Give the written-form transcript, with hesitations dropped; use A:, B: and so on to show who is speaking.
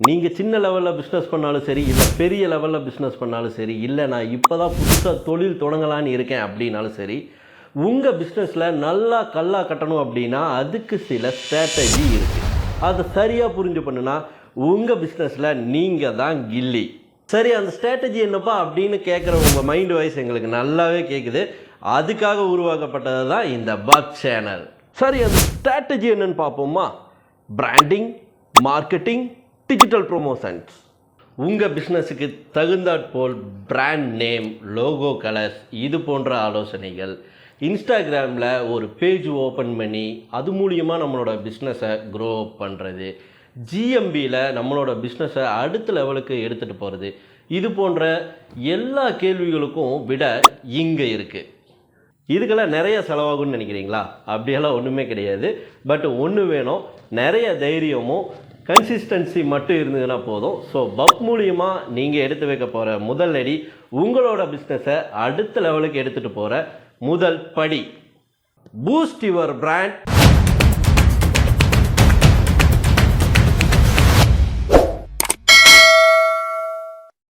A: நீங்கள் சின்ன லெவலில் பிஸ்னஸ் பண்ணாலும் சரி, இல்லை பெரிய லெவலில் பிஸ்னஸ் பண்ணாலும் சரி, இல்லை நான் இப்போ தான் புதுசாக தொழில் தொடங்கலான்னு இருக்கேன் அப்படின்னாலும் சரி, உங்கள் பிஸ்னஸில் நல்லா கல்லா கட்டணும் அப்படின்னா அதுக்கு சில ஸ்ட்ராட்டஜி இருக்குது. அதை சரியாக புரிஞ்சு பண்ணுனா உங்கள் பிஸ்னஸில் நீங்கள் தான் கில்லி. சரி, அந்த ஸ்ட்ராட்டஜி என்னப்பா அப்படின்னு கேட்குற உங்கள் மைண்ட் வாய்ஸ் எங்களுக்கு நல்லாவே கேட்குது. அதுக்காக உருவாக்கப்பட்டது தான் இந்த பக் சேனல். சரி, அந்த ஸ்ட்ராட்டஜி என்னன்னு பார்ப்போமா? Branding, marketing, digital promotions. உங்கள் பிஸ்னஸுக்கு தகுந்தாற்போல் பிராண்ட் நேம், லோகோ கலர்ஸ், இது போன்ற ஆலோசனைகள். இன்ஸ்டாகிராமில் ஒரு பேஜ் ஓப்பன் பண்ணி அது மூலியமாக நம்மளோட பிஸ்னஸை க்ரோ அப் பண்ணுறது. ஜிஎம்பியில் நம்மளோட பிஸ்னஸை அடுத்த லெவலுக்கு எடுத்துகிட்டு போகிறது. இது போன்ற எல்லா கேள்விகளுக்கும் விட இங்கே இருக்குது. இதுக்கெல்லாம் நிறைய செலவாகும்னு நினைக்கிறீங்களா? அப்படியெல்லாம் ஒன்றுமே கிடையாது. பட் ஒன்று வேணும், நிறைய தைரியமும் கன்சிஸ்டன்சி மட்டும் இருந்ததுன்னா போதும். ஸோ பக் மூலியமாக நீங்கள் எடுத்து வைக்க போகிற முதல் அடி உங்களோட பிஸ்னஸை அடுத்த லெவலுக்கு எடுத்துகிட்டு போகிற முதல் படி. Boost your brand.